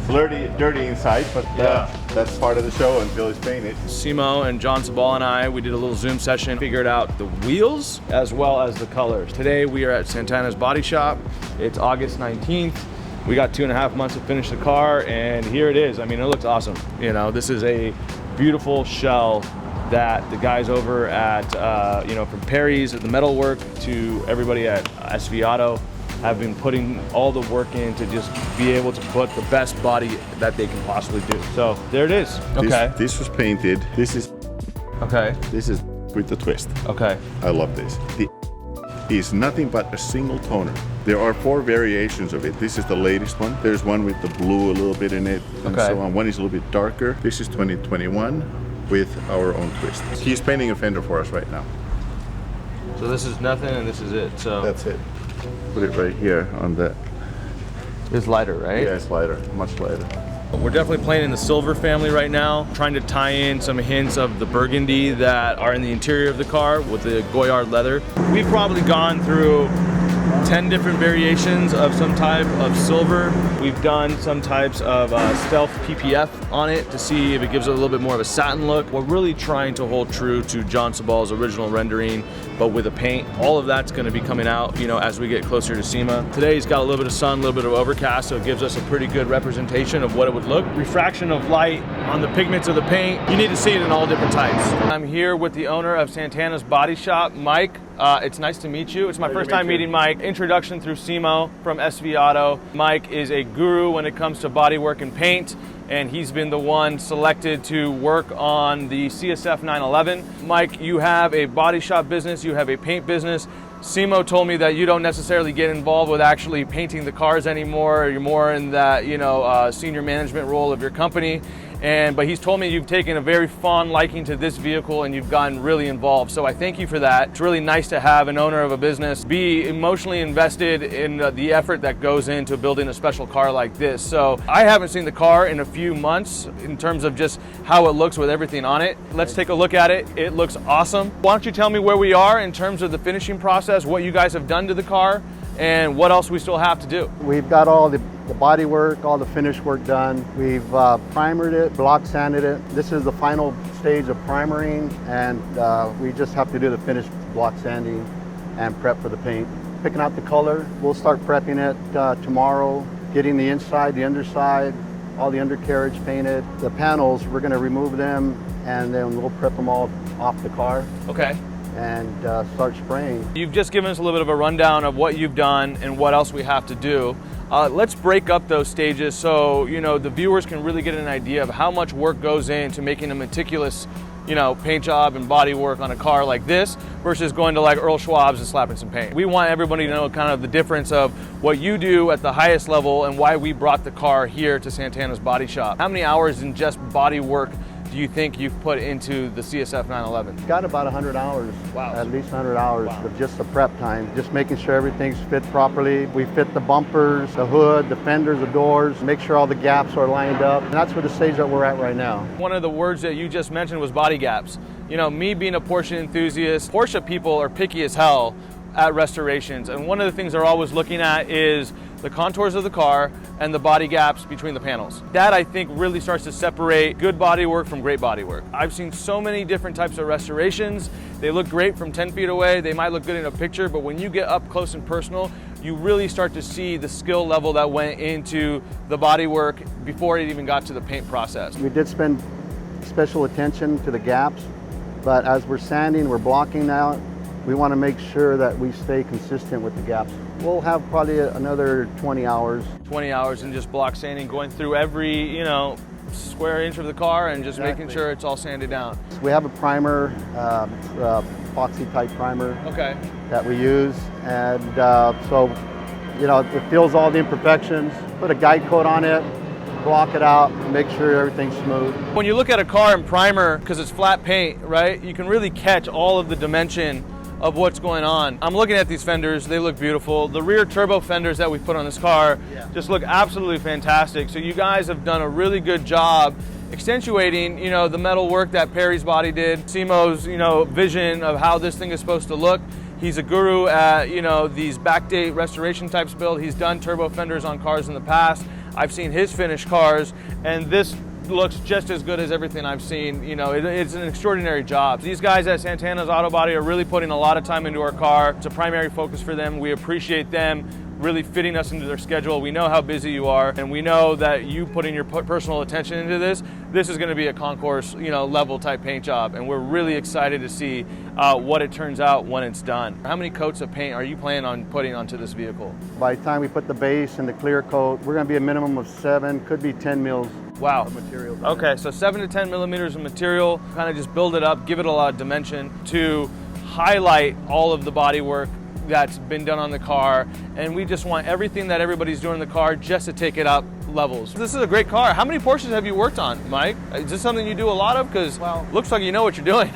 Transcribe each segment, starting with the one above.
dirty inside, but that's part of the show until it's painted. Simo and John Sabal and I, we did a little Zoom session, figured out the wheels as well as the colors. Today we are at Santana's body shop. It's August 19th. We got 2.5 months to finish the car, and here it is. I mean, it looks awesome. You know, this is a beautiful shell that the guys over at, you know, from Perry's at the Metalwork to everybody at SV Auto have been putting all the work in to just be able to put the best body that they can possibly do. So there it is. Okay. This was painted. This is with the twist. Okay. I love this. The is nothing but a single toner. There are 4 variations of it. This is the latest one. There's one with the blue a little bit in it, and so on. One is a little bit darker. This is 2021 with our own twist. He's painting a fender for us right now. So this is nothing and this is it. So that's it. Put it right here on the... It's lighter, right? Yeah, it's lighter, much lighter. We're definitely playing in the silver family right now, trying to tie in some hints of the burgundy that are in the interior of the car with the Goyard leather. We've probably gone through 10 different variations of some type of silver. We've done some types of stealth PPF on it to see if it gives it a little bit more of a satin look. We're really trying to hold true to John Sabal's original rendering, but with a paint. All of that's going to be coming out, you know, as we get closer to SEMA. Today he's got a little bit of sun, a little bit of overcast, so it gives us a pretty good representation of what it would look. Refraction of light on the pigments of the paint. You need to see it in all different types. I'm here with the owner of Santana's Body Shop, Mike. It's nice to meet you. It's my first time meeting Mike. Introduction through Simo from SV Auto. Mike is a guru when it comes to bodywork and paint, and he's been the one selected to work on the CSF 911. Mike, you have a body shop business, you have a paint business. Simo told me that you don't necessarily get involved with actually painting the cars anymore. You're more in that, you know, senior management role of your company. But he's told me you've taken a very fond liking to this vehicle and you've gotten really involved. So I thank you for that. It's really nice to have an owner of a business be emotionally invested in the effort that goes into building a special car like this. So I haven't seen the car in a few months in terms of just how it looks with everything on it. Let's take a look at it. It looks awesome. Why don't you tell me where we are in terms of the finishing process, what you guys have done to the car, and what else we still have to do? We've got all the body work, all the finish work done. We've primered it, block sanded it. This is the final stage of primering, and we just have to do the finished block sanding and prep for the paint. Picking out the color, we'll start prepping it tomorrow, getting the inside, the underside, all the undercarriage painted. The panels, we're gonna remove them, and then we'll prep them all off the car. Okay. And start spraying. You've just given us a little bit of a rundown of what you've done and what else we have to do. Let's break up those stages so, you know, the viewers can really get an idea of how much work goes into making a meticulous, you know, paint job and body work on a car like this versus going to like Earl Schwab's and slapping some paint. We want everybody to know kind of the difference of what you do at the highest level and why we brought the car here to Santana's Body Shop. How many hours in just body work do you think you've put into the CSF 911? Got about 100 hours, wow. At least 100 hours of just the prep time, just making sure everything's fit properly. We fit the bumpers, the hood, the fenders, the doors, make sure all the gaps are lined up. And that's where the stage that we're at right now. One of the words that you just mentioned was body gaps. You know, me being a Porsche enthusiast, Porsche people are picky as hell at restorations. And one of the things they're always looking at is the contours of the car and the body gaps between the panels. That, I think, really starts to separate good body work from great body work. I've seen so many different types of restorations. They look great from 10 feet away. They might look good in a picture, but when you get up close and personal, you really start to see the skill level that went into the body work before it even got to the paint process. We did spend special attention to the gaps, but as we're sanding, we're blocking out. We want to make sure that we stay consistent with the gaps. We'll have probably another 20 hours. 20 hours in just block sanding, going through every, you know, square inch of the car and just making sure it's all sanded down. We have a primer, epoxy type primer that we use. And so, you know, it fills all the imperfections. Put a guide coat on it, block it out, make sure everything's smooth. When you look at a car in primer, because it's flat paint, right, you can really catch all of the dimension of what's going on. I'm looking at these fenders, they look beautiful. The rear turbo fenders that we put on this car just look absolutely fantastic. So you guys have done a really good job accentuating, you know, the metal work that Perry's body did, Simo's, you know, vision of how this thing is supposed to look. He's a guru at, you know, these backdate restoration types build. He's done turbo fenders on cars in the past. I've seen his finished cars, and this looks just as good as everything I've seen. You know, it's an extraordinary job. These guys at Santana's Auto Body are really putting a lot of time into our car. It's a primary focus for them. We appreciate them really fitting us into their schedule. We know how busy you are, and we know that you putting your personal attention into this. This is going to be a concourse, you know, level type paint job, and we're really excited to see what it turns out when it's done. How many coats of paint are you planning on putting onto this vehicle? By the time we put the base and the clear coat, we're going to be a minimum of 7, could be 10 mils. Wow. Of material. Okay, so 7 to 10 millimeters of material, kind of just build it up, give it a lot of dimension to highlight all of the bodywork that's been done on the car, and we just want everything that everybody's doing in the car just to take it up levels. This is a great car. How many Porsches have you worked on, Mike? Is this something you do a lot of? Because looks like you know what you're doing.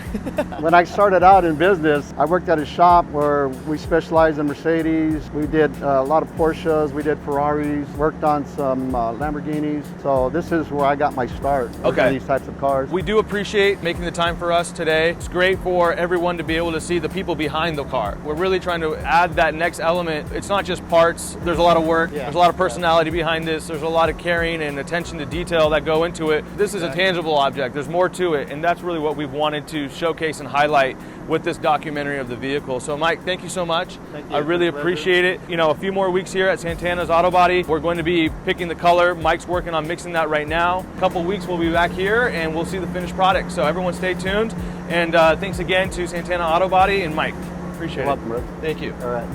When I started out in business, I worked at a shop where we specialized in Mercedes. We did a lot of Porsches, we did Ferraris, worked on some Lamborghinis. So this is where I got my start in these types of cars. We do appreciate making the time for us today. It's great for everyone to be able to see the people behind the car. We're really trying to add that next element. It's not just parts. There's a lot of work. There's a lot of personality behind this. There's a lot of caring and attention to detail that go into it. This is a tangible object. There's more to it, and that's really what we've wanted to showcase and highlight with this documentary of the vehicle. So Mike, thank you so much. Thank you. I really appreciate it. You know, a few more weeks here at Santana's Auto Body. We're going to be picking the color. Mike's working on mixing that right now. A couple weeks we'll be back here and we'll see the finished product. So everyone stay tuned, and thanks again to Santana Auto Body and Mike. Appreciate it. You're welcome, Rick. Thank you. All right.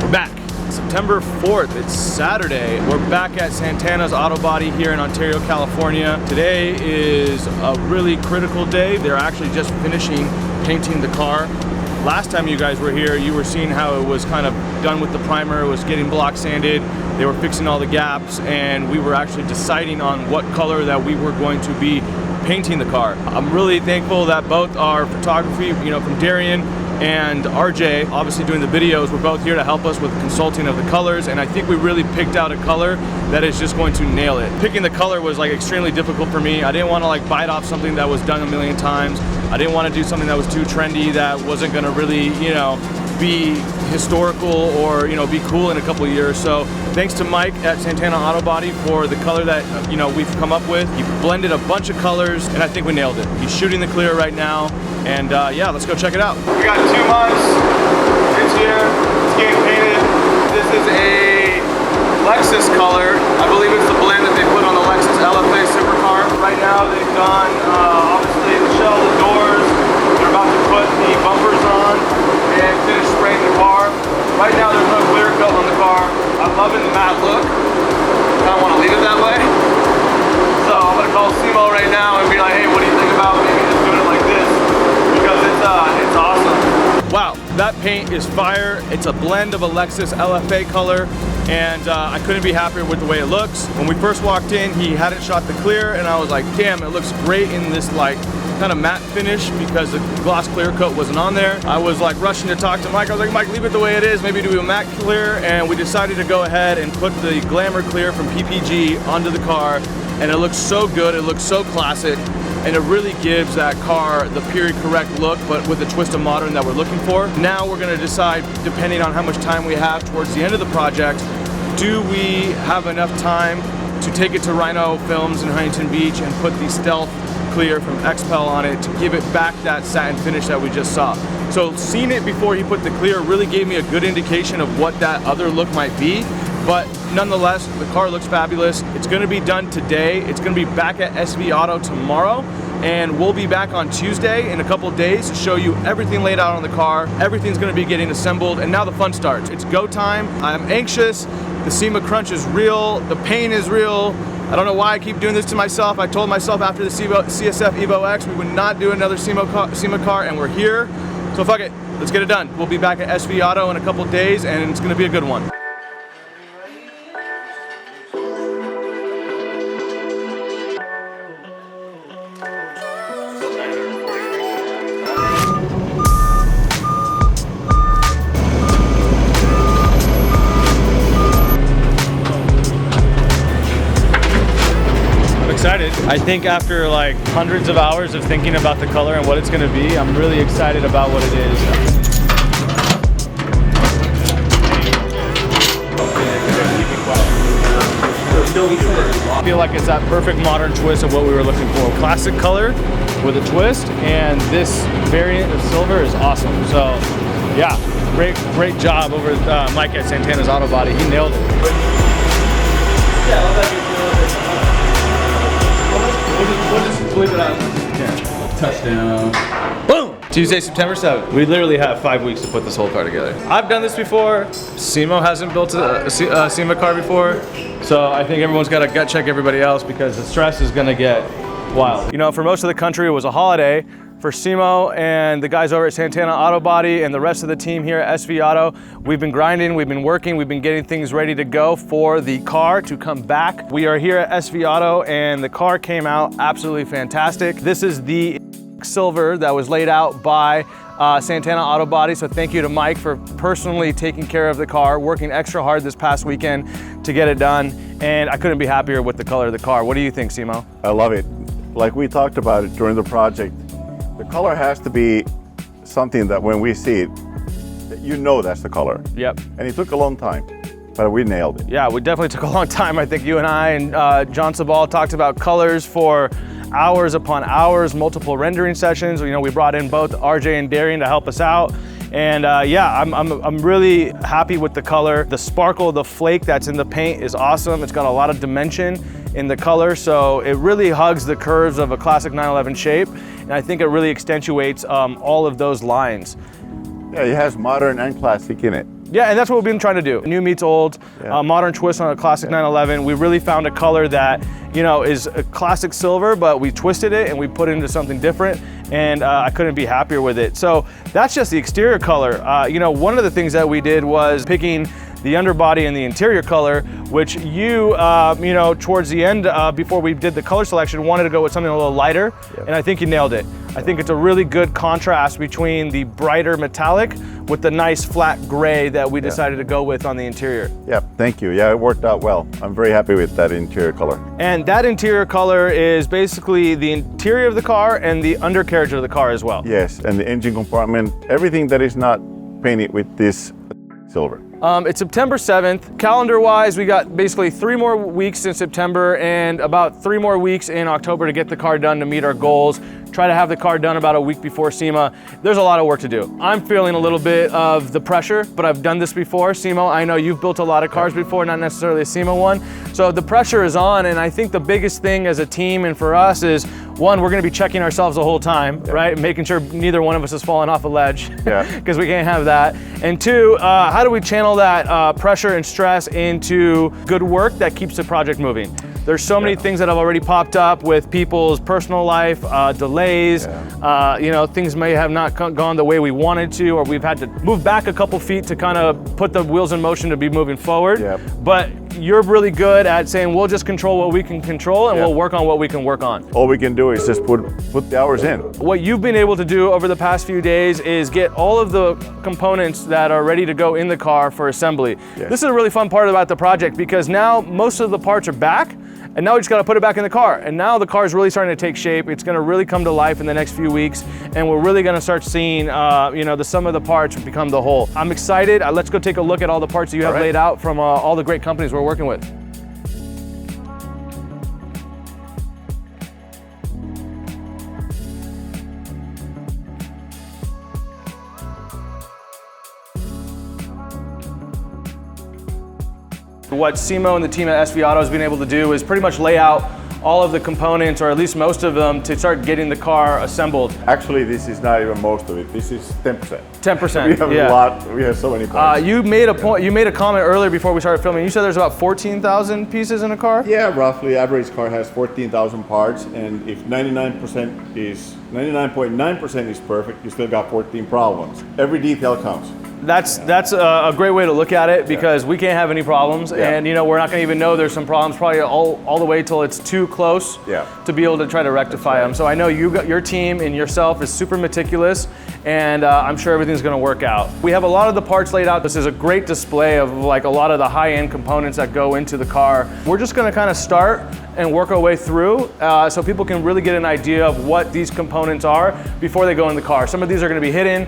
We're back. September 4th, it's Saturday. We're back at Santana's Auto Body here in Ontario, California. Today is a really critical day. They're actually just finishing painting the car. Last time you guys were here, you were seeing how it was kind of done with the primer. It was getting block sanded. They were fixing all the gaps, and we were actually deciding on what color that we were going to be painting the car. I'm really thankful that both our photography, you know, from Darian and RJ, obviously doing the videos, we're both here to help us with consulting of the colors, and I think we really picked out a color that is just going to nail it. Picking the color was like extremely difficult for me. I didn't want to like bite off something that was done a million times. I didn't want to do something that was too trendy, that wasn't going to really, you know, be historical or, you know, be cool in a couple of years. So thanks to Mike at Santana Auto Body for the color that, you know, we've come up with. He blended a bunch of colors, and I think we nailed it. He's shooting the clear right now, and yeah, let's go check it out. We got 2 months. It's here. It's getting painted. This is a Lexus color. I believe it's the blend that they put on the Lexus LFA supercar. Right now they've done obviously the shell, the doors. They're about to put the bumpers on and finish spraying the car. Right now there's no clear coat on the car. I'm loving the matte look. Kind of want to leave it that way. So I'm going to call Simo right now and be like, hey, what do you think about maybe just doing it like this? Because it's awesome. Wow, that paint is fire. It's a blend of a Lexus LFA color, and I couldn't be happier with the way it looks. When we first walked in, he hadn't shot the clear, and I was like, damn, it looks great in this like kind of matte finish because the gloss clear coat wasn't on there. I was like rushing to talk to Mike. I was like, Mike, leave it the way it is, maybe do a matte clear, and we decided to go ahead and put the Glamour Clear from PPG onto the car, and it looks so good, it looks so classic, and it really gives that car the period correct look, but with the twist of modern that we're looking for. Now we're gonna decide, depending on how much time we have towards the end of the project, do we have enough time to take it to Rhino Films in Huntington Beach and put the Stealth Clear from XPEL on it to give it back that satin finish that we just saw. So seeing it before he put the clear really gave me a good indication of what that other look might be. But nonetheless, the car looks fabulous. It's gonna be done today. It's gonna be back at SV Auto tomorrow, and we'll be back on Tuesday in a couple of days to show you everything laid out on the car. Everything's gonna be getting assembled, and now the fun starts. It's go time. I'm anxious. The SEMA crunch is real. The pain is real. I don't know why I keep doing this to myself. I told myself after the CSF Evo X we would not do another SEMA car, and we're here. So fuck it, let's get it done. We'll be back at SV Auto in a couple of days, and it's gonna be a good one. Excited. I think after like hundreds of hours of thinking about the color and what it's going to be, I'm really excited about what it is. I feel like it's that perfect modern twist of what we were looking for. Classic color with a twist, and this variant of silver is awesome. So yeah, great job over Mike at Santana's Auto Body. He nailed it. We'll just leave it out. Yeah. Touchdown. Boom! Tuesday, September 7th. We literally have 5 weeks to put this whole car together. I've done this before. Simo hasn't built a Simo car before. So I think everyone's got to gut check everybody else because the stress is going to get wild. You know, for most of the country, it was a holiday. For Simo and the guys over at Santana Auto Body and the rest of the team here at SV Auto, we've been grinding, we've been working, we've been getting things ready to go for the car to come back. We are here at SV Auto and the car came out absolutely fantastic. This is the silver that was laid out by Santana Auto Body, so thank you to Mike for personally taking care of the car, working extra hard this past weekend to get it done, and I couldn't be happier with the color of the car. What do you think, Simo? I love it. Like we talked about it during the project, the color has to be something that when we see it, that you know that's the color. Yep. And it took a long time, but we nailed it. Yeah, we definitely took a long time. I think you and I and John Sabal talked about colors for hours upon hours, multiple rendering sessions. You know, we brought in both RJ and Darian to help us out. And yeah, I'm really happy with the color. The sparkle, the flake that's in the paint is awesome. It's got a lot of dimension in the color, so it really hugs the curves of a classic 911 shape. And I think it really accentuates all of those lines. Yeah, it has modern and classic in it. Yeah, and that's what we've been trying to do. New meets old, modern twist on a classic 911. We really found a color that, you know, is a classic silver, but we twisted it and we put it into something different, and I couldn't be happier with it. So that's just the exterior color. You know, one of the things that we did was picking the underbody and the interior color, which you know, towards the end, before we did the color selection, wanted to go with something a little lighter, and I think you nailed it. I think it's a really good contrast between the brighter metallic with the nice flat gray that we decided to go with on the interior. Yeah, thank you. Yeah, it worked out well. I'm very happy with that interior color. And that interior color is basically the interior of the car and the undercarriage of the car as well. Yes, and the engine compartment, everything that is not painted with this silver. It's September 7th. Calendar-wise, we got basically 3 more weeks in September and about 3 more weeks in October to get the car done to meet our goals. Try to have the car done about a week before SEMA. There's a lot of work to do. I'm feeling a little bit of the pressure, but I've done this before. Simo, I know you've built a lot of cars before, not necessarily a SEMA one. So the pressure is on, and I think the biggest thing as a team and for us is, one, we're gonna be checking ourselves the whole time, right? Making sure neither one of us is falling off a ledge, because we can't have that. And two, how do we channel that pressure and stress into good work that keeps the project moving? There's so many things that have already popped up with people's personal life, delays, you know, things may have not gone the way we wanted to, or we've had to move back a couple feet to kind of put the wheels in motion to be moving forward. But you're really good at saying, we'll just control what we can control and we'll work on what we can work on. All we can do is just put the hours in. What you've been able to do over the past few days is get all of the components that are ready to go in the car for assembly. This is a really fun part about the project, because now most of the parts are back, and now we just got to put it back in the car. And now the car is really starting to take shape. It's going to really come to life in the next few weeks, and we're really going to start seeing, you know, the sum of the parts become the whole. I'm excited. Let's go take a look at all the parts that you have laid out from all the great companies we're working with. What Simo and the team at SV Auto has been able to do is pretty much lay out all of the components, or at least most of them, to start getting the car assembled. Actually, this is not even most of it. This is 10%. 10%. We have a lot. We have so many parts. You made a point. You made a comment earlier before we started filming. You said there's about 14,000 pieces in a car. Yeah, roughly. Average car has 14,000 parts, and if 99% is 99.9% is perfect, you still got 14 problems. Every detail counts. That's a great way to look at it, because we can't have any problems, and you know, we're not going to even know there's some problems probably all the way till it's too close to be able to try to rectify them. So I know your team and yourself is super meticulous, and I'm sure everything's going to work out. We have a lot of the parts laid out. This is a great display of like a lot of the high-end components that go into the car. We're just going to kind of start and work our way through, so people can really get an idea of what these components components are before they go in the car. Some of these are going to be hidden,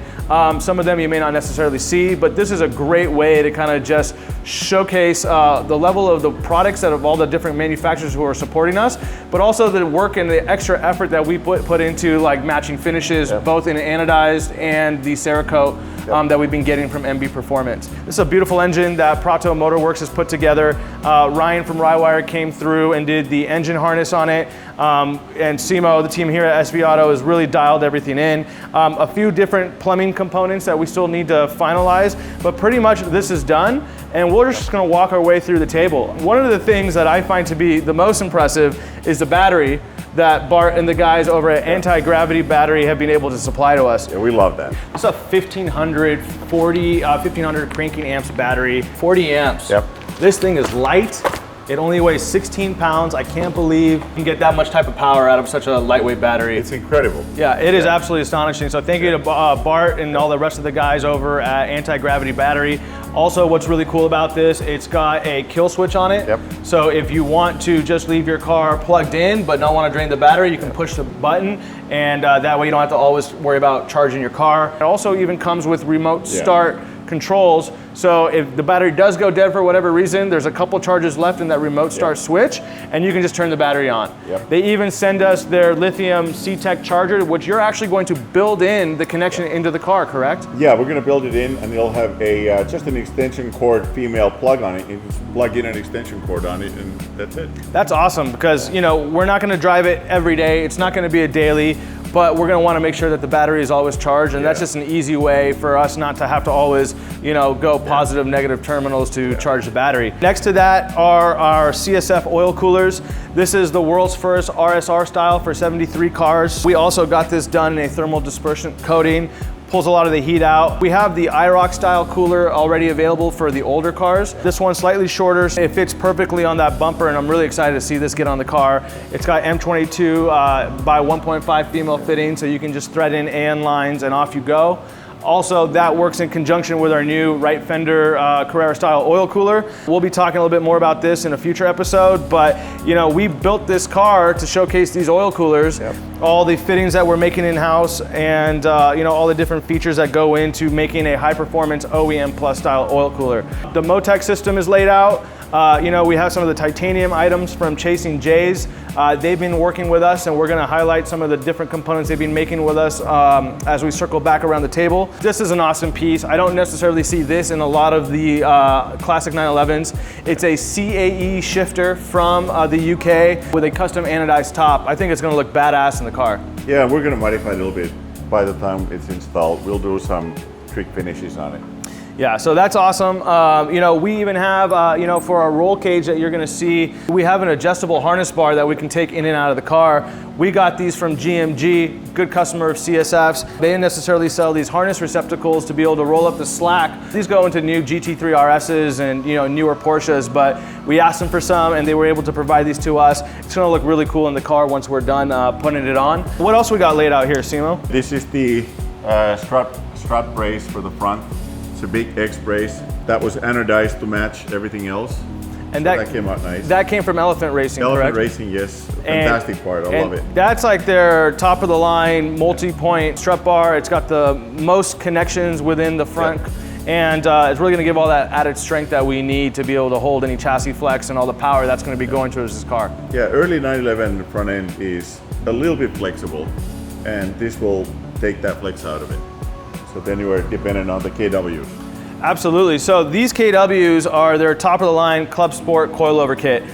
some of them you may not necessarily see, but this is a great way to kind of just showcase the level of the products out of all the different manufacturers who are supporting us, but also the work and the extra effort that we put into like matching finishes, both in anodized and the cerakote that we've been getting from MB Performance. This is a beautiful engine that Prato Motorwerks has put together. Ryan from Rywire came through and did the engine harness on it. And Simo, the team here at SV Auto, has really dialed everything in. A few different plumbing components that we still need to finalize, but pretty much this is done. And we're just gonna walk our way through the table. One of the things that I find to be the most impressive is the battery that Bart and the guys over at Anti-Gravity Battery have been able to supply to us. Yeah, we love that. It's a 1500 cranking amps battery, 40 amps. Yep. This thing is light. It only weighs 16 pounds. I can't believe you can get that much type of power out of such a lightweight battery. It's incredible. Yeah, it is absolutely astonishing. So thank you to Bart and all the rest of the guys over at Anti-Gravity Battery. Also, what's really cool about this, it's got a kill switch on it. Yep. So if you want to just leave your car plugged in but don't want to drain the battery, you can push the button, and that way you don't have to always worry about charging your car. It also even comes with remote start controls. So if the battery does go dead for whatever reason, there's a couple charges left in that remote start switch, and you can just turn the battery on. They even send us their lithium C-Tech charger, which you're actually going to build in the connection into the car, correct? Yeah, we're going to build it in, and it'll have a just an extension cord female plug on it. You just plug in an extension cord on it, and that's it. That's awesome, because you know we're not going to drive it every day. It's not going to be a daily, but we're going to want to make sure that the battery is always charged, and that's just an easy way for us not to have to always, you know, go positive, negative terminals to charge the battery. Next to that are our CSF oil coolers. This is the world's first RSR style for 73 cars. We also got this done in a thermal dispersion coating. Pulls a lot of the heat out. We have the IROC style cooler already available for the older cars. This one's slightly shorter. It fits perfectly on that bumper, and I'm really excited to see this get on the car. It's got M22 by 1.5 female fitting, so you can just thread in AN lines and off you go. Also, that works in conjunction with our new right fender Carrera style oil cooler. We'll be talking a little bit more about this in a future episode, but you know, we built this car to showcase these oil coolers, all the fittings that we're making in-house, and you know, all the different features that go into making a high performance OEM plus style oil cooler. The Motec system is laid out. You know, we have some of the titanium items from Chasing Jays. They've been working with us, and we're going to highlight some of the different components they've been making with us as we circle back around the table. This is an awesome piece. I don't necessarily see this in a lot of the classic 911s. It's a CAE shifter from the UK with a custom anodized top. I think it's going to look badass in the car. Yeah, we're going to modify it a little bit by the time it's installed. We'll do some trick finishes on it. Yeah, so that's awesome. You know, we even have, you know, for our roll cage that you're gonna see, we have an adjustable harness bar that we can take in and out of the car. We got these from GMG, good customer of CSF's. They didn't necessarily sell these harness receptacles to be able to roll up the slack. These go into new GT3 RSs and, you know, newer Porsches, but we asked them for some and they were able to provide these to us. It's gonna look really cool in the car once we're done putting it on. What else we got laid out here, Simo? This is the strut brace for the front. It's a big X brace that was anodized to match everything else. And so that came out nice. That came from Elephant Racing, correct? Elephant Racing, yes. Fantastic part, I love it. That's like their top of the line multi-point strut bar. It's got the most connections within the front. And it's really gonna give all that added strength that we need to be able to hold any chassis flex and all the power that's gonna be going towards this car. Yeah, early 911 the front end is a little bit flexible, and this will take that flex out of it. So then you are dependent on the KWs. Absolutely. So these KWs are their top of the line Club Sport coilover kit.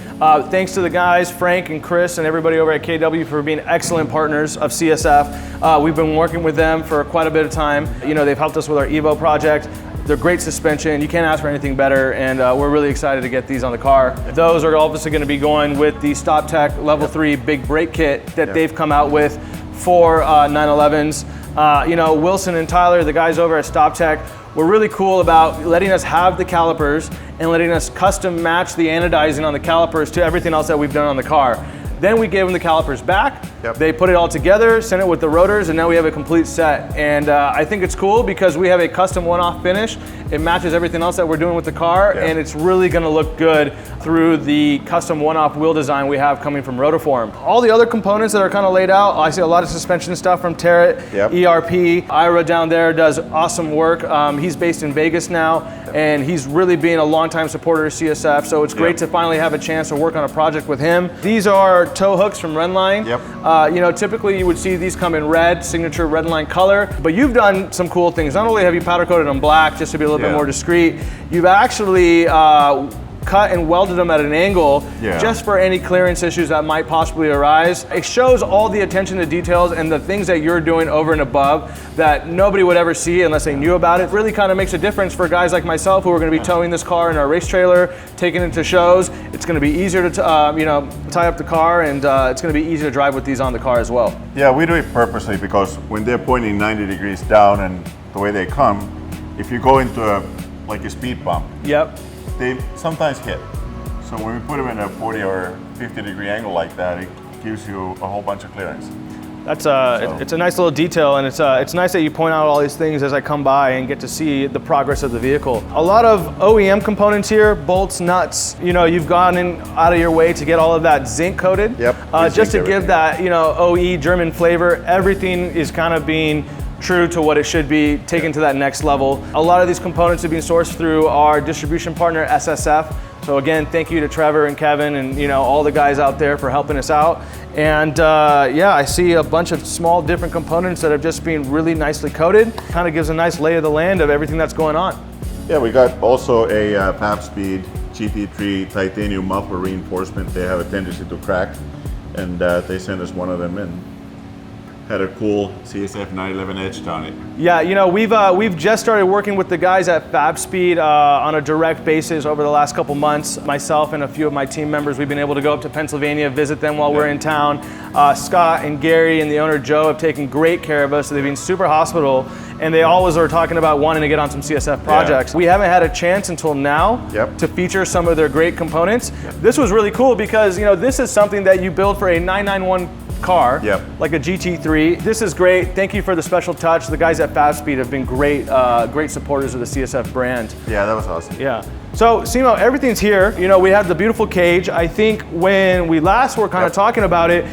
Thanks to the guys, Frank and Chris and everybody over at KW for being excellent partners of CSF. We've been working with them for quite a bit of time. You know, they've helped us with our Evo project. They're great suspension. You can't ask for anything better, and we're really excited to get these on the car. Those are obviously going to be going with the StopTech Level 3 big brake kit that they've come out with for 911s. You know, Wilson and Tyler, the guys over at StopTech, were really cool about letting us have the calipers and letting us custom match the anodizing on the calipers to everything else that we've done on the car. Then we gave them the calipers back. Yep. They put it all together, sent it with the rotors, and now we have a complete set. And I think it's cool because we have a custom one-off finish. It matches everything else that we're doing with the car, and it's really gonna look good through the custom one-off wheel design we have coming from Rotiform. All the other components that are kind of laid out, I see a lot of suspension stuff from Terret, ERP. Ira down there does awesome work. He's based in Vegas now, and he's really been a longtime supporter of CSF, so it's great to finally have a chance to work on a project with him. These are tow hooks from Redline. You know, typically you would see these come in red, signature Redline color, but you've done some cool things. Not only have you powder coated them black just to be a little bit more discreet, you've actually cut and welded them at an angle just for any clearance issues that might possibly arise. It shows all the attention to details and the things that you're doing over and above that nobody would ever see unless they knew about it. It really kind of makes a difference for guys like myself who are going to be towing this car in our race trailer, taking it to shows. It's going to be easier to you know, tie up the car, and it's going to be easy to drive with these on the car as well. Yeah, we do it purposely because when they're pointing 90 degrees down and the way they come, if you go into like a speed bump, they sometimes hit. So when we put them in a 40 or 50 degree angle like that, it gives you a whole bunch of clearance. That's it's a nice little detail, and it's nice that you point out all these things as I come by and get to see the progress of the vehicle. A lot of OEM components here, bolts, nuts. You know, you've gone out of your way to get all of that zinc coated. Just to give that, you know, OE German flavor. Everything is kind of being true to what it should be, taken to that next level. A lot of these components are being sourced through our distribution partner, SSF. So again, thank you to Trevor and Kevin and, you know, all the guys out there for helping us out. And yeah, I see a bunch of small different components that have just been really nicely coated. Kind of gives a nice lay of the land of everything that's going on. Yeah, we got also a Pap Speed GT3 titanium muffler reinforcement. They have a tendency to crack, and they sent us one of them in. Had a cool CSF 911 edge on it. Yeah, you know, we've just started working with the guys at Fab Speed on a direct basis over the last couple months. Myself and a few of my team members, we've been able to go up to Pennsylvania, visit them while we're in town. Scott and Gary and the owner Joe have taken great care of us. They've been super hospitable, and they always are talking about wanting to get on some CSF projects. We haven't had a chance until now to feature some of their great components. This was really cool because, you know, this is something that you build for a 991 car, like a GT3. This is great. Thank you for the special touch. The guys at Fast Speed have been great, great supporters of the CSF brand. Yeah, that was awesome. Yeah. So, Simo, everything's here. You know, we have the beautiful cage. I think when we last were kind of talking about it,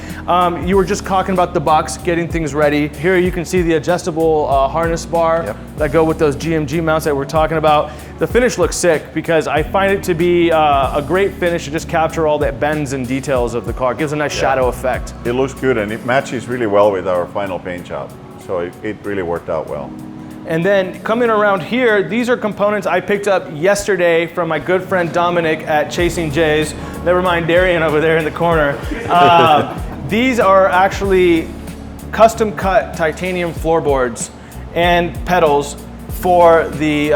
you were just talking about the box, getting things ready. Here you can see the adjustable harness bar that go with those GMG mounts that we're talking about. The finish looks sick because I find it to be a great finish to just capture all the bends and details of the car. It gives a nice shadow effect. It looks good, and it matches really well with our final paint job. So it really worked out well. And then coming around here, these are components I picked up yesterday from my good friend Dominic at Chasing Jays. Never mind Darian over there in the corner. These are actually custom cut titanium floorboards and pedals for the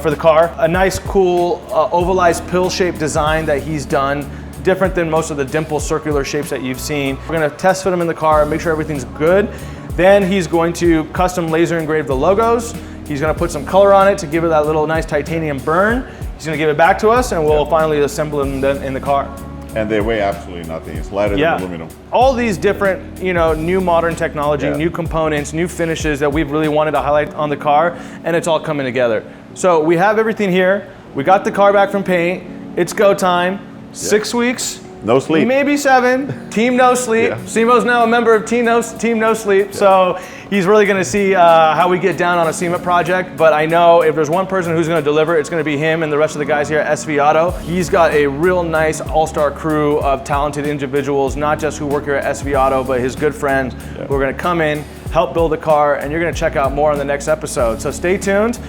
for the car. A nice, cool ovalized pill-shaped design that he's done, different than most of the dimple circular shapes that you've seen. We're gonna test fit them in the car, make sure everything's good. Then he's going to custom laser engrave the logos. He's going to put some color on it to give it that little nice titanium burn. He's going to give it back to us, and we'll finally assemble them in the car. And they weigh absolutely nothing. It's lighter than aluminum. All these different, you know, new modern technology, new components, new finishes that we've really wanted to highlight on the car, and it's all coming together. So we have everything here. We got the car back from paint. It's go time. 6 weeks. No sleep. Maybe 7. Team No Sleep. Simo's now a member of Team No Sleep, so he's really going to see how we get down on a SEMA project. But I know if there's one person who's going to deliver, it's going to be him and the rest of the guys here at SV Auto. He's got a real nice all-star crew of talented individuals, not just who work here at SV Auto, but his good friends who are going to come in, help build the car, and you're going to check out more on the next episode. So stay tuned.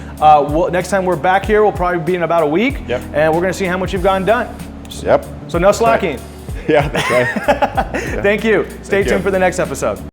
Next time we're back here, we'll probably be in about a week, and we're going to see how much you've gotten done. Yep. So no slacking. Yeah, that's right. Thank you. Stay tuned for the next episode.